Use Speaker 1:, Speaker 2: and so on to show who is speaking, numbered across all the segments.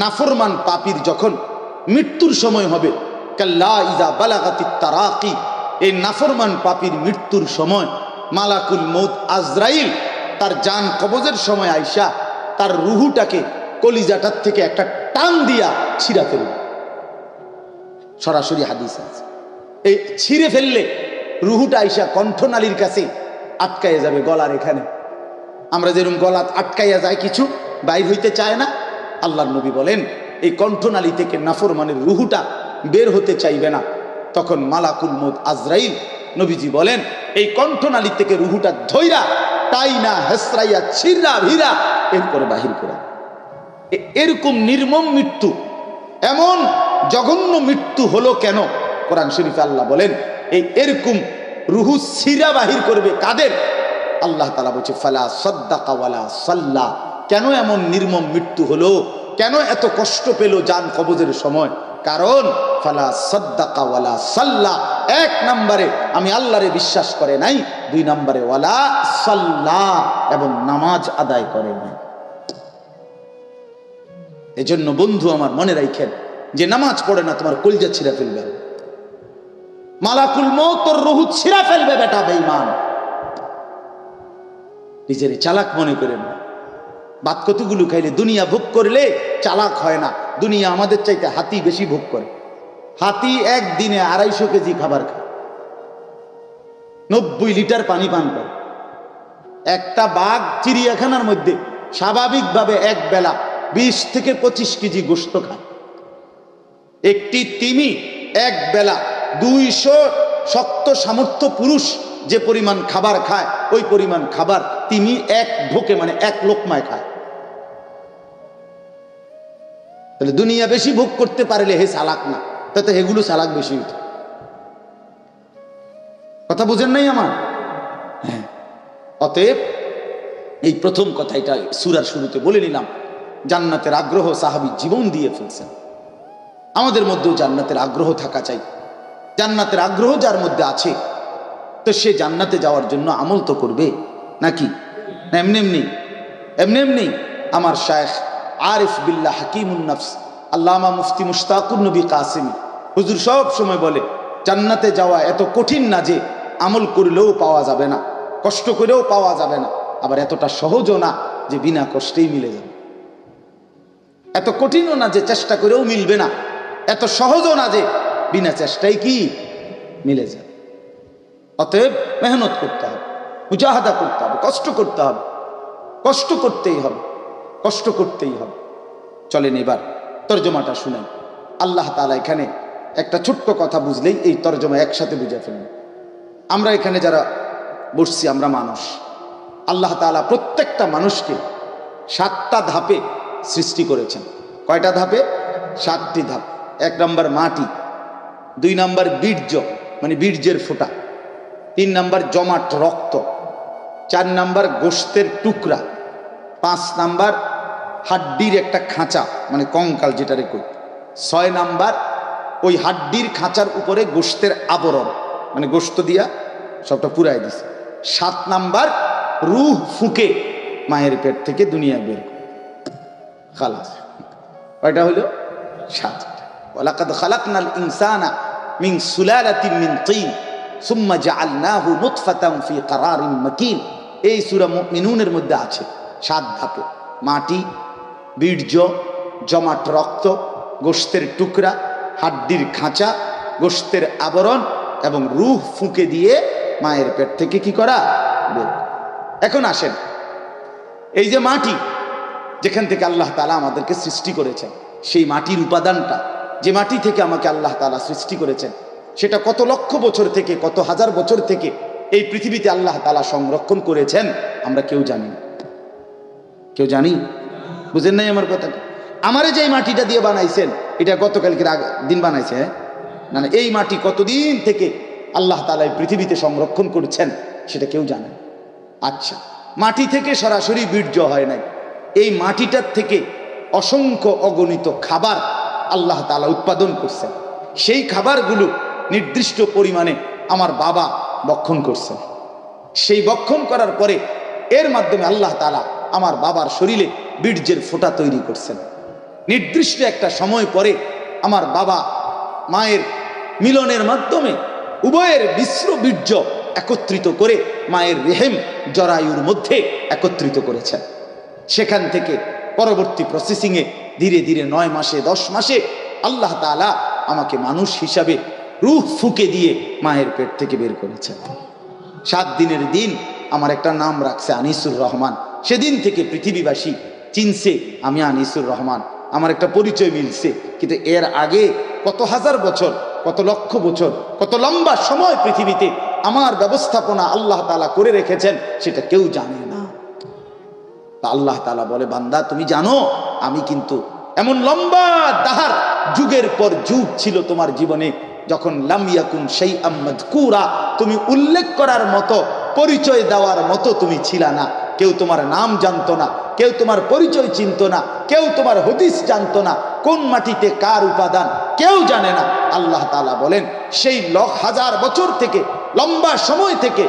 Speaker 1: নাফরমান পাপীর যখন মৃত্যুর সময় হবে, কাল্লা ইযা বালাগাতিত তারাকি, এই নাফরমান পাপীর মৃত্যুর সময় মালাকুল মউত আজরাইল তার জান কবজের সময় আইসা তার রুহুটাকে কলিজাটার থেকে একটা টান দিয়া ছিঁড়া ফেলবে। সরাসরি হাদিস আছে, এই ছিঁড়ে ফেললে রুহুটা আইসা কণ্ঠনালীর কাছে আটকাইয়া যাবে, গলার এখানে। আমরা যেরকম গলা আটকাইয়া যায়, কিছু বাইর হইতে চায় না, আল্লাহর নবী বলেন এই কণ্ঠনালী থেকে নাফরমানের রুহুটা বের হতে চাইবে না। তখন মালাকুল মউত আজরাইল, নবীজি বলেন, এই কণ্ঠনালী থেকে রুহুটা ধইরা টাইনা হেসরাইয়া ছিঁড়া ভিড়া এরপরে বাহির করা। এরকম নির্মম মৃত্যু, এমন জঘন্য মৃত্যু হলো কেন? কোরআন শরীফে আল্লাহ বলেন এরকম রুহু ছিঁড়া বাহির করবে কাদের? আল্লাহ তাআলা বলছে ফালা সাদ্দাকা ওয়ালা সাল্লা। কেন এমন নির্মম মৃত্যু হলো? কেন এত কষ্ট পেল জান কবজের সময়? কারণ ফালা সাদ্দাকা ওয়ালা সাল্লা, এক নম্বরে আমি আল্লাহরে বিশ্বাস করে নাই, দুই নম্বরে ওয়ালা সাল্লা, এবং নামাজ আদায় করে নাই। এজন্য বন্ধু আমার মনে রাখেন, যে নামাজ পড়ে না তোমার কলিজা ছিঁড়া ফেলবে, মালাকুল মউত তোর রুহু ছিঁড়া ফেলবে বেটা বেঈমান। নিজের চালাক মনে করেন না। ভাত কতগুলো খাইলে দুনিয়া ভোগ করলে চালাক হয় না। দুনিয়া আমাদের চাইতে হাতি বেশি ভোগ করে। হাতি একদিনে 250 কেজি খাবার খায়, 90 লিটার পানি পান করে। একটা বাঘ চিড়িয়াখানার মধ্যে স্বাভাবিকভাবে এক বেলা 20 থেকে 25 কেজি গোশত খায়। একটি তিমি এক বেলা 200 শক্ত সামর্থ্য পুরুষ যে পরিমাণ খাবার খায়, ওই পরিমাণ খাবার তিমি এক ঢোকে, মানে এক লোকমায় খায়। তাহলে দুনিয়া বেশি ভোগ করতে পারলে হে চালাক না, তাতে এগুলো চালাক বেশি উঠে। কথা বুঝেন নাই আমার? হ্যাঁ। অতএব এই প্রথম কথা, এটা সূরার শুরুতে বলে নিলাম, জান্নাতের আগ্রহ সাহাবী জীবন দিয়ে ফেলছেন। আমাদের মধ্যেও জান্নাতের আগ্রহ থাকা চাই। জান্নাতের আগ্রহ যার মধ্যে আছে, তো সে জান্নাতে যাওয়ার জন্য আমল তো করবে নাকি? না এমনি এমনি আমার শায়েখ আরিফ বিল্লাহ হাকিমুন নফস আল্লামা মুফতি মুশতাকুর নবী কাসিমি হুজুর সব সময় বলে, জান্নাতে যাওয়া এত কঠিন না যে আমল করলেও পাওয়া যাবে না, কষ্ট করেও পাওয়া যাবে না, আবার এতটা সহজও না যে বিনা কষ্টেই মিলে যাবে। এত কঠিনও না যে চেষ্টা করেও মিলবে না, এত সহজও না যে বিনা চেষ্টায় কি মিলে যাবে। অতএব মেহনত করতে হবে, মুজাহাদা করতে হবে, কষ্ট করতে হবে, কষ্ট করতেই হবে, কষ্ট করতেই হবে। চলেন এবার তরজমাটা শুনেন। আল্লাহ তাআলা এখানে একটা ছোট্ট কথা বুঝলেই এই তরজমা একসাথে বুঝে ফেলবেন। আমরা এখানে যারা বসছি, আমরা মানুষ। আল্লাহ তাআলা প্রত্যেকটা মানুষকে 7টা ধাপে সৃষ্টি করেছেন। কয়টা ধাপে? 7টি ধাপ। 1 নম্বর মাটি, 2 নম্বর বীর্য মানে বীর্যের ফোঁটা, 3 নম্বর জমাট রক্ত, 4 নম্বর গোশতের টুকরা, 5 নম্বর হাড্ডির একটা খাঁচা মানে কঙ্কাল যেটারে কই, 6 নম্বর ওই হাড্ডির খাঁচার উপরে গোশতের আবরণ মানে গোশত দিয়া সবটা পুরাই দিছে, 7 নম্বর রূহ ফুঁকে মায়ের পেট থেকে দুনিয়া বের করে খালাস। কয়টা হলো? 7টা। ওয়ালাকাদ খালাকনাল ইনসানা মিন সুলালাতিন মিন তিন সুম্মা জাআলনাহু নুতফাতান ফি ক্বারারিন মাকিন। এই সূরা মুমিনুনের মধ্যে আছে 7 ধাপে: মাটি, বীর্য, জমাট রক্ত, গোশতের টুকরা, হাড্ডির খাঁচা, গোশতের আবরণ এবং রূহ ফুঁকে দিয়ে মায়ের পেট থেকে কি করা? বের। এখন আসেন, এই যে মাটি যেখান থেকে আল্লাহ তাআলা আমাদেরকে সৃষ্টি করেছেন, সেই মাটির উপাদানটা, যে মাটি থেকে আমাকে আল্লাহ তাআলা সৃষ্টি করেছেন, সেটা কত লক্ষ বছর থেকে, কত হাজার বছর থেকে এই পৃথিবীতে আল্লাহ তাআলা সংরক্ষণ করেছেন আমরা কেউ জানি না। কেউ জানি? বুঝেন নাই আমার কথাটা? আমারে যে মাটিটা দিয়ে বানাইছেন, এটা গতকালকের দিন বানাইছে? না না, এই মাটি কতদিন থেকে আল্লাহ তাআলা এই পৃথিবীতে সংরক্ষণ করছেন সেটা কেউ জানে। আচ্ছা, মাটি থেকে সরাসরি বীর্য হয় নাই, এই মাটিটার থেকে অসংখ্য অগণিত খাবার আল্লাহ তাআলা উৎপাদন করছেন। সেই খাবারগুলো নির্দিষ্ট পরিমাণে আমার বাবা ভক্ষণ করছেন। সেই ভক্ষণ করার পরে এর মাধ্যমে আল্লাহ তাআলা আমার বাবার শরীরে বীর্যের ফোঁটা তৈরি করছেন। নির্দিষ্ট একটা সময় পরে আমার বাবা মায়ের মিলনের মাধ্যমে উভয়ের মিশ্র বীর্য একত্রিত করে মায়ের রেহেম জরায়ুর মধ্যে একত্রিত করেছেন। সেখান থেকে পরবর্তী প্রসেসিংয়ে ধীরে ধীরে 9 মাসে 10 মাসে আল্লাহ তাআলা আমাকে মানুষ হিসাবে রূহ ফুঁকে দিয়ে মায়ের পেট থেকে বের করেছেন। 7 দিনের দিন আমার একটা নাম রাখছে আনিসুর রহমান। সেদিন থেকে পৃথিবীবাসী চিনছে আমি আনিসুর রহমান, আমার একটা পরিচয় মিলছে। কিন্তু এর আগে কত হাজার বছর, কত লক্ষ বছর, কত লম্বা সময় পৃথিবীতে আমার ব্যবস্থাপনা আল্লাহ তাআলা করে রেখেছেন সেটা কেউ জানে না। আল্লাহ তাআলা বলে, বান্দা তুমি জানো আমি কিন্তু এমন লম্বা দাহার যুগের পর যুগ ছিল তোমার জীবনে, যখন লাম ইয়াকুন শাইআম মাযকুরা, তুমি উল্লেখ করার মতো, পরিচয় দেওয়ার মতো তুমি ছিলা না। কেউ তোমার নাম জানতো না, কেউ তোমার পরিচয় চিনতো না, কেউ তোমার হদিস জানতো না, কোন মাটিতে কার উপাদান কেউ জানে না। আল্লাহ তাআলা বলেন সেই হাজার বছর থেকে, লম্বা সময় থেকে,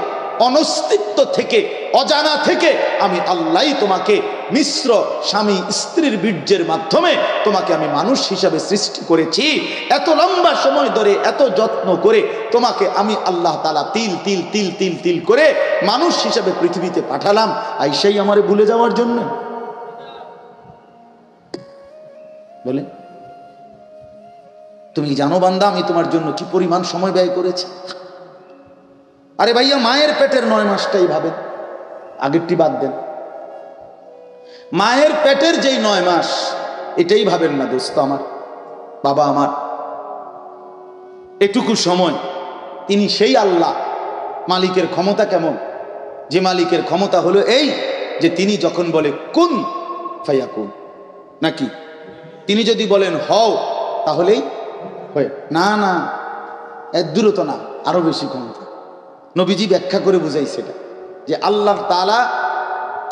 Speaker 1: অনস্তিত্ব থেকে, অজানা থেকে আমি আল্লাহই তোমাকে মিশ্র স্বামী স্ত্রীর বীর্যের মাধ্যমে তোমাকে আমি মানুষ হিসাবে সৃষ্টি করেছি। এত লম্বা সময় ধরে এত যত্ন করে তোমাকে আমি আল্লাহ তাআলা তিল তিল তিল তিল তিল করে মানুষ হিসাবে পৃথিবীতে পাঠালাম, আইসাই আমারে ভুলে যাওয়ার জন্য? বলে তুমি জানো বান্দা আমি তোমার জন্য কি পরিমাণ সময় ব্যয় করেছি? আরে ভাইয়া, মায়ের পেটের 9 মাসটাই ভাবেন, আগেরটি বাদ দেন। মায়ের পেটের যেই 9 মাস এটাই ভাবেন না দোস্ত আমার, বাবা আমার। এটুকু সময় তিনি সেই আল্লাহ, মালিকের ক্ষমতা কেমন? যে মালিকের ক্ষমতা হলো এই যে তিনি যখন বলে কুন ফায়াকুন, নাকি তিনি যদি বলেন হও তাহলেই হয় না। না, এর দূরত না, আরো বেশি ক্ষমতা। নবীজি ব্যাখ্যা করে বুঝাইছে এটা যে আল্লাহ তাআলা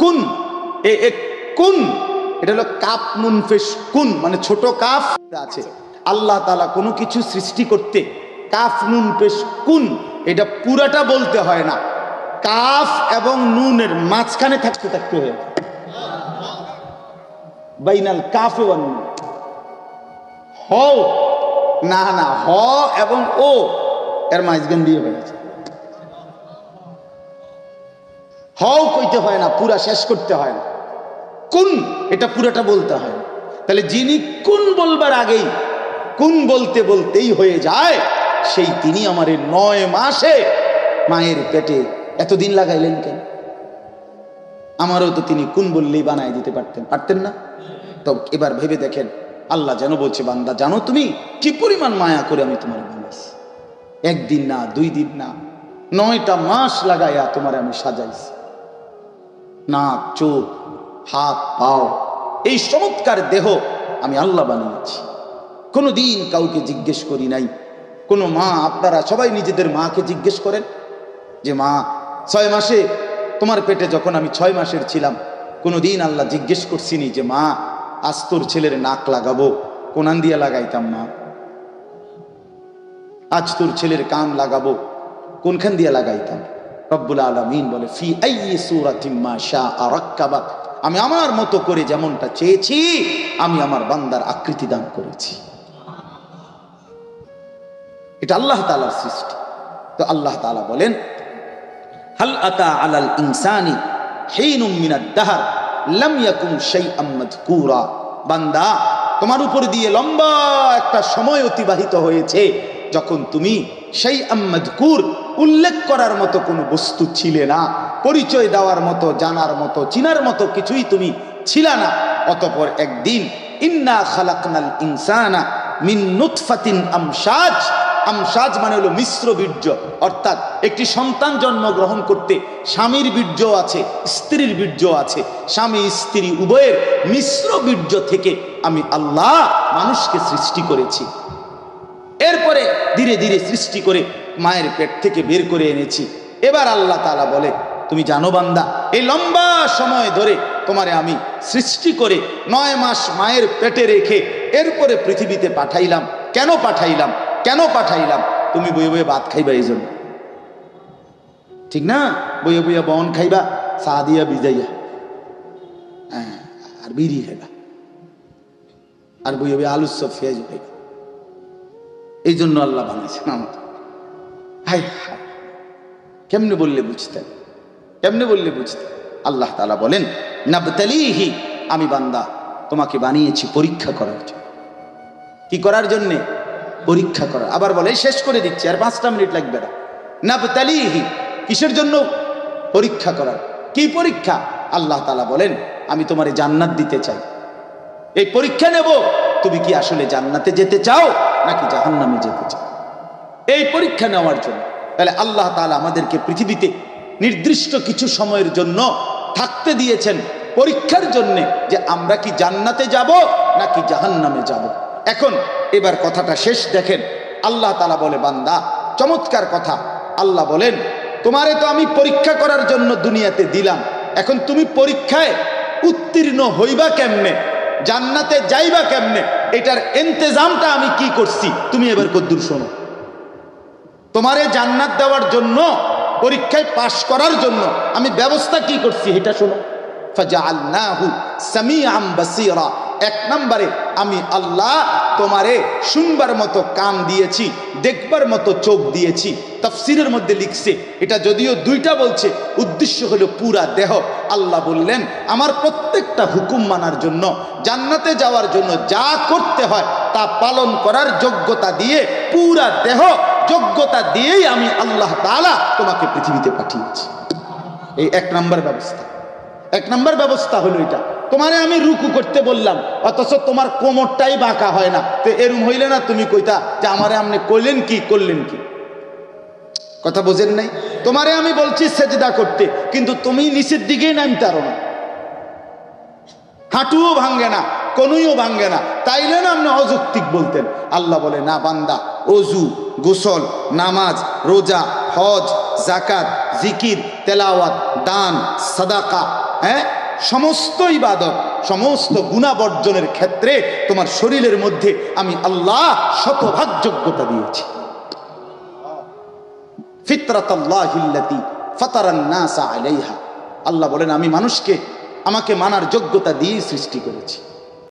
Speaker 1: কুন, কুন এটা হলো কাফ নুন ফেশ কুন, মানে ছোট কাফ আছে। আল্লাহ তাআলা কোনো কিছু সৃষ্টি করতে কাফ নুন পেশ কুন এটা পুরাটা বলতে হয় না, কাফ এবং নুনের মাঝখানে থাকতে থাকতে হয়, বাইনাল কাফে ওয়ান নুন। হও না, না, হ এবং ও এর মাঝখান দিয়ে হয়েছে। হও কইতে হয় না, পুরা শেষ করতে হয় না। কুন এটা পুরাটা বলতে হয়। তাহলে যিনি কুন বলবার আগেই কুন বলতে বলতেই হয়ে যায়, সেই তিনি আমার 9 মাসে মায়ের পেটে এতদিন লাগাইলেন কেন? আমারও তো তিনি কুন বললেই বানায় দিতে পারতেন না? তো এবার ভেবে দেখেন, আল্লাহ যেন বলছে, বান্দা জানো তুমি কি পরিমাণ মায়া করে আমি তোমার বানাইছি। 1 দিন না, 2 দিন না, 9টা মাস লাগাইয়া তোমার আমি সাজাইছি। নাক, চোখ, হাত, পাও, এই চমৎকার দেহ আমি আল্লাহ বানিয়েছি। কোনোদিন কাউকে জিজ্ঞেস করি নাই। কোনো মা, আপনারা সবাই নিজেদের মাকে জিজ্ঞেস করেন যে মা 6 মাসে তোমার পেটে যখন আমি 6 মাসের ছিলাম, কোনোদিন আল্লাহ জিজ্ঞেস করছিনি যে মা আজ তোর ছেলের নাক লাগাবো, কোনান দিয়া লাগাইতাম মা? আজ তোর ছেলের কান লাগাবো, কোনখান দিয়া লাগাইতাম? রব্বুল আলামিন বলে ফি আইয়ি সূরাতিন মা শাআ রাক্কাবাক, আমি আমার মতো করে যেমনটা চেয়েছি আমি আমার বান্দার আকৃতি দান করেছি। এটা আল্লাহ তাআলার সৃষ্টি। তো আল্লাহ তাআলা বলেন হাল আতা আলাল ইনসানি হিনুম মিনাদ দাহর লাম ইয়াকুন শাইআম মাযকুরা, বান্দা তোমার উপর দিয়ে লম্বা একটা সময় অতিবাহিত হয়েছে যখন তুমি শাইআম মাযকুর, উল্লেখ করার মতো কোনো বস্তু ছিলে না, পরিচয় দেওয়ার মতো, জানার মতো, চিনার মতো কিছুই তুমি ছিলা না। অতঃপর একদিন ইন্না খালাকনাল ইনসানা মিন নুতফাতিন আমশাজ, আমশাজ মানে হলো মিশ্র বীর্য, অর্থাৎ একটি সন্তান জন্মগ্রহণ করতে স্বামীর বীর্য আছে, স্ত্রীর বীর্য আছে, স্বামী স্ত্রী উভয়ের মিশ্র বীর্য থেকে আমি আল্লাহ মানুষকে সৃষ্টি করেছি। এরপরে ধীরে ধীরে সৃষ্টি করে মায়ের পেট থেকে বের করে এনেছি। এবার আল্লাহ তাআলা বলে তুমি জানো বান্দা, এই লম্বা সময় ধরে তোমারে আমি সৃষ্টি করে 9 মাস মায়ের পেটে রেখে এরপরে পৃথিবীতে পাঠাইলাম। কেন পাঠাইলাম? কেন পাঠাইলাম? তুমি বইয়ে বইয়ে ভাত খাইবা, এই জন্য, ঠিক না? বইয়ে বইয়া বন খাইবা, চা দিয়া ভিজাইয়া, আর বিড়ি খাইবা। আর বই হবে আলু সব পেঁয়াজ ভাই। এই জন্য আল্লাহ বানাইছেন আমাদের। হাই হাই, কেমনে বললে বুঝতেন, কেমনে বললে বুঝতেন? আল্লাহ তাআলা বলেন নাবতালিহি, আমি বান্দা তোমাকে বানিয়েছি পরীক্ষা করার জন্য। কি করার জন্যে? পরীক্ষা করার। আবার বলে, শেষ করে দিচ্ছি, আর 5টা মিনিট লাগবে না। নাবতালিহি, কিসের জন্য? পরীক্ষা করার। কি পরীক্ষা? আল্লাহ তাআলা বলেন আমি তোমারে জান্নাত দিতে চাই। এই পরীক্ষা নেব তুমি কি আসলে জান্নাতে যেতে চাও নাকি জাহান্নামে যেতে চাও, এই পরীক্ষা নেওয়ার জন্য। তাহলে আল্লাহ তাআলা আমাদেরকে পৃথিবীতে নির্দিষ্ট কিছু সময়ের জন্য থাকতে দিয়েছেন পরীক্ষার জন্যে, যে আমরা কি জান্নাতে যাব নাকি জাহান্নামে যাব। এখন এবার কথাটা শেষ দেখেন, আল্লাহ তাআলা বলে বান্দা, চমৎকার কথা। আল্লাহ বলেন তোমারে তো আমি পরীক্ষা করার জন্য দুনিয়াতে দিলাম, এখন তুমি পরীক্ষায় উত্তীর্ণ হইবা কেমনে, জান্নাতে যাইবা কেমনে, এটার ইন্তজামটা আমি কি করছি তুমি এবার কদ্দুর শোনো। তোমারে জান্নাত দেওয়ার জন্য, পরীক্ষায় পাশ করার জন্য আমি ব্যবস্থা কি করছি এটা শোনো। ফাজআলনাহু সামিআম বাসীরা, 1 নম্বরে আমি আল্লাহ তোমারে শুনবার মতো কান দিয়েছি, দেখবার মতো চোখ দিয়েছি। তাফসীরের মধ্যে লিখছে এটা যদিও 2টা বলছে, উদ্দেশ্য হলো পুরা দেহ। আল্লাহ বললেন আমার প্রত্যেকটা হুকুম মানার জন্য, জান্নাতে যাওয়ার জন্য যা করতে হয় তা পালন করার যোগ্যতা দিয়ে, পুরা দেহ যোগ্যতা দিয়েই আমি আল্লাহ তাআলা তোমাকে পৃথিবীতে পাঠিয়েছি। এই 1 নম্বর ব্যবস্থা। 1 নম্বর ব্যবস্থা হলো এটা। তোমারে আমি রুকু করতে বললাম, অথচ তোমার কোমরটাই বাঁকা হয় না, তো এরম হইলে না তুমি কইতা যে আমারে আপনি কইলেন কি করলেন কি? কথা বোঝেন নাই? তোমারে আমি বলছি সেজদা করতে, কিন্তু তুমি নিচের দিকেই নামতে পারো না, হাঁটুও ভাঙ্গে না, কোনুইও ভাঙ্গে না, তাইলে না আপনি অযৌক্তিক বলতেন। আল্লাহ বলে না বান্দা, ওযু, গোসল, নামাজ, রোজা, হজ, যাকাত, জিকির, তেলাওয়াত, দান, সাদাকা, সমস্ত ইবাদত, সমস্ত গুনাহ বর্জনের ক্ষেত্রে তোমার শরীরের মধ্যে আমি আল্লাহ শতভাগ যোগ্যতা দিয়েছি। ফিতরাতাল্লাহিল্লাতী ফাতারান নাসা আলাইহা, আল্লাহ বলেন আমি মানুষকে আমাকে মানার যোগ্যতা দিয়ে সৃষ্টি করেছি।